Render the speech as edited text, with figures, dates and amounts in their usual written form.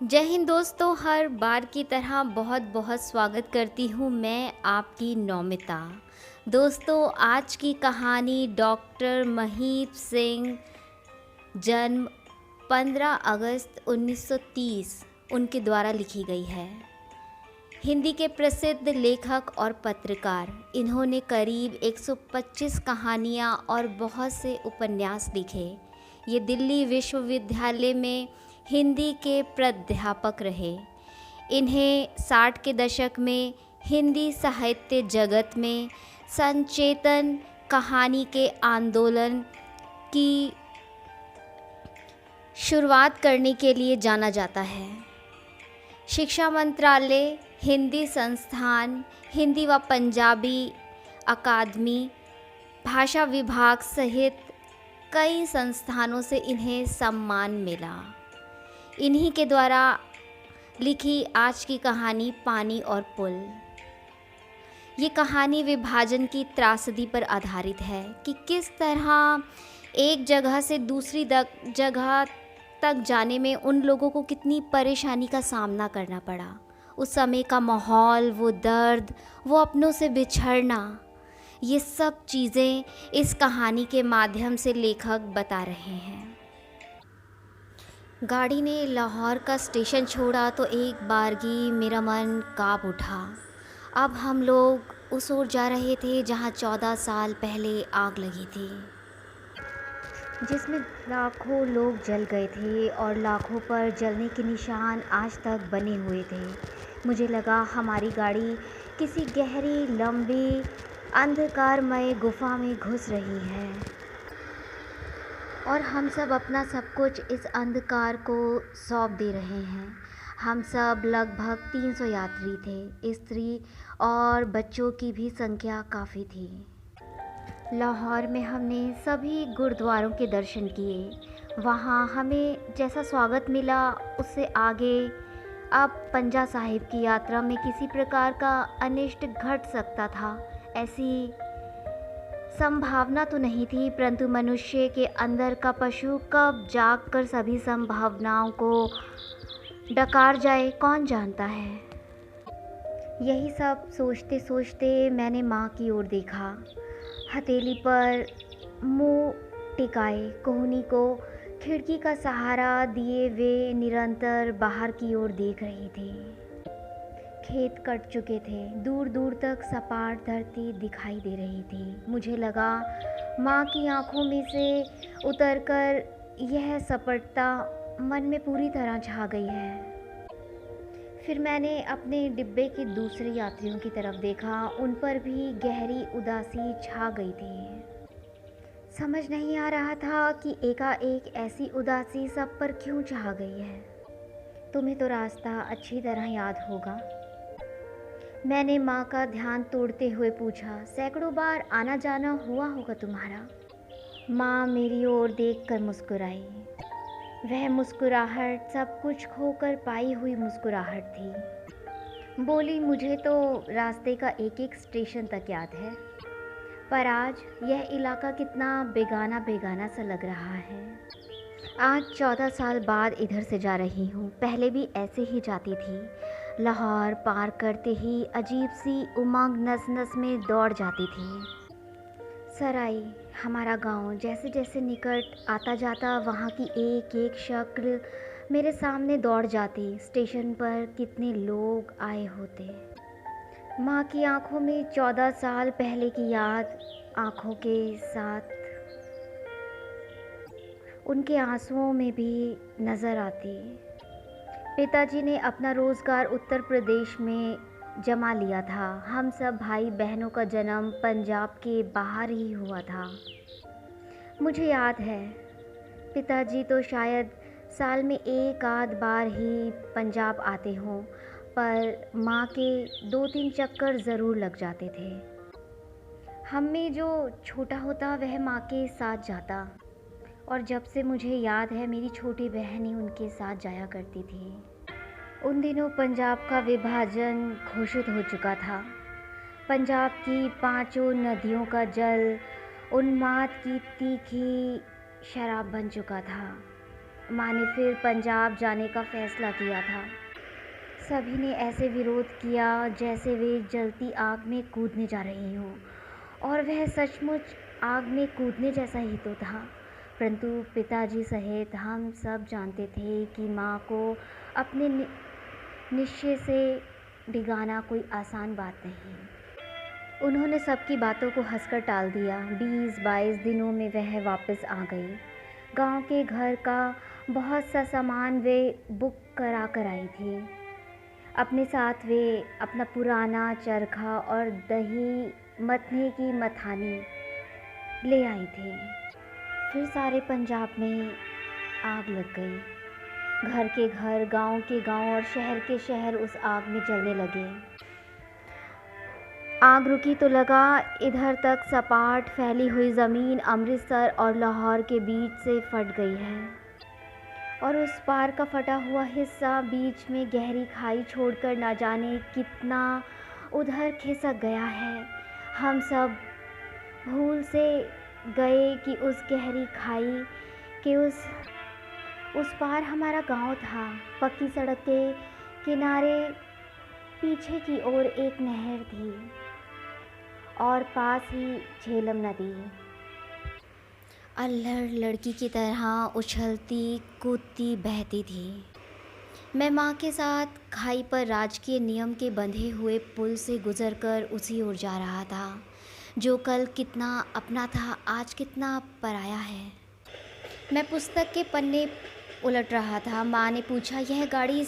जय हिंद दोस्तों, हर बार की तरह बहुत बहुत स्वागत करती हूँ मैं आपकी नौमिता। दोस्तों, आज की कहानी डॉक्टर महीप सिंह, जन्म 15 अगस्त 1930 उनके द्वारा लिखी गई है। हिंदी के प्रसिद्ध लेखक और पत्रकार। इन्होंने करीब 125 कहानियाँ और बहुत से उपन्यास लिखे। ये दिल्ली विश्वविद्यालय में हिंदी के प्राध्यापक रहे। इन्हें 60 के दशक में हिंदी साहित्य जगत में संचेतन कहानी के आंदोलन की शुरुआत करने के लिए जाना जाता है। शिक्षा मंत्रालय, हिंदी संस्थान, हिंदी व पंजाबी अकादमी, भाषा विभाग सहित कई संस्थानों से इन्हें सम्मान मिला। इन्हीं के द्वारा लिखी आज की कहानी पानी और पुल। ये कहानी विभाजन की त्रासदी पर आधारित है कि किस तरह एक जगह से दूसरी जगह तक जाने में उन लोगों को कितनी परेशानी का सामना करना पड़ा। उस समय का माहौल, वो दर्द, वो अपनों से बिछड़ना, ये सब चीज़ें इस कहानी के माध्यम से लेखक बता रहे हैं। गाड़ी ने लाहौर का स्टेशन छोड़ा तो एक बारगी मेरा मन काँप उठा। अब हम लोग उस ओर जा रहे थे जहाँ 14 साल पहले आग लगी थी, जिसमें लाखों लोग जल गए थे और लाखों पर जलने के निशान आज तक बने हुए थे। मुझे लगा हमारी गाड़ी किसी गहरी, लंबी, अंधकारमय गुफा में घुस रही है और हम सब अपना सब कुछ इस अंधकार को सौंप दे रहे हैं। हम सब लगभग 300 यात्री थे। स्त्री और बच्चों की भी संख्या काफ़ी थी। लाहौर में हमने सभी गुरुद्वारों के दर्शन किए। वहाँ हमें जैसा स्वागत मिला उससे आगे अब पंजा साहिब की यात्रा में किसी प्रकार का अनिष्ट घट सकता था, ऐसी संभावना तो नहीं थी, परंतु मनुष्य के अंदर का पशु कब जाग कर सभी संभावनाओं को डकार जाए, कौन जानता है। यही सब सोचते सोचते मैंने माँ की ओर देखा। हथेली पर मुंह टिकाए, कोहनी को खिड़की का सहारा दिए वे निरंतर बाहर की ओर देख रही थी। खेत कट चुके थे, दूर दूर तक सपाट धरती दिखाई दे रही थी। मुझे लगा माँ की आंखों में से उतरकर यह सपाटता मन में पूरी तरह छा गई है। फिर मैंने अपने डिब्बे के दूसरे यात्रियों की तरफ देखा। उन पर भी गहरी उदासी छा गई थी। समझ नहीं आ रहा था कि एकाएक ऐसी उदासी सब पर क्यों छा गई है। तुम्हें तो रास्ता अच्छी तरह याद होगा, मैंने माँ का ध्यान तोड़ते हुए पूछा। सैकड़ों बार आना जाना हुआ होगा तुम्हारा। माँ मेरी ओर देखकर मुस्कुराई। वह मुस्कुराहट सब कुछ खोकर पाई हुई मुस्कुराहट थी। बोली, मुझे तो रास्ते का एक एक स्टेशन तक याद है, पर आज यह इलाका कितना बेगाना बेगाना सा लग रहा है। आज 14 साल बाद इधर से जा रही हूँ, पहले भी ऐसे ही जाती थी। लाहौर पार करते ही अजीब सी उमंग नस नस में दौड़ जाती थी। सराय, हमारा गांव, जैसे जैसे निकट आता जाता वहाँ की एक एक शक्ल मेरे सामने दौड़ जाती। स्टेशन पर कितने लोग आए होते। माँ की आंखों में 14 साल पहले की याद आंखों के साथ उनके आंसुओं में भी नज़र आती। पिताजी ने अपना रोज़गार उत्तर प्रदेश में जमा लिया था। हम सब भाई बहनों का जन्म पंजाब के बाहर ही हुआ था। मुझे याद है, पिताजी तो शायद साल में एक आध बार ही पंजाब आते हों, पर माँ के 2-3 चक्कर ज़रूर लग जाते थे। हम में जो छोटा होता वह माँ के साथ जाता, और जब से मुझे याद है मेरी छोटी बहन ही उनके साथ जाया करती थी। उन दिनों पंजाब का विभाजन घोषित हो चुका था। पंजाब की 5 नदियों का जल उन्माद की तीखी शराब बन चुका था। माँ ने फिर पंजाब जाने का फैसला किया था। सभी ने ऐसे विरोध किया जैसे वे जलती आग में कूदने जा रही हों, और वह सचमुच आग में कूदने जैसा ही तो था। परंतु पिताजी सहित हम सब जानते थे कि माँ को अपने निश्चय से डिगाना कोई आसान बात नहीं। उन्होंने सबकी बातों को हंसकर टाल दिया। 20-22 दिनों में वह वापस आ गई। गांव के घर का बहुत सा सामान वे बुक करा कर आई थी। अपने साथ वे अपना पुराना चरखा और दही मथने की मथानी ले आई थी। फिर सारे पंजाब में आग लग गई। घर के घर, गांव के गांव और शहर के शहर उस आग में जलने लगे। आग रुकी तो लगा इधर तक सपाट फैली हुई ज़मीन अमृतसर और लाहौर के बीच से फट गई है, और उस पार का फटा हुआ हिस्सा बीच में गहरी खाई छोड़कर ना जाने कितना उधर खिसक गया है। हम सब भूल से गए कि उस गहरी खाई के उस पार हमारा गांव था। पक्की सड़क के किनारे पीछे की ओर एक नहर थी और पास ही झेलम नदी अल्हड़ लड़की की तरह उछलती कूदती बहती थी। मैं माँ के साथ खाई पर राजकीय नियम के बंधे हुए पुल से गुजरकर उसी ओर जा रहा था, जो कल कितना अपना था आज कितना पराया है। मैं पुस्तक के पन्ने उलट रहा था। माँ ने पूछा, यह गाड़ी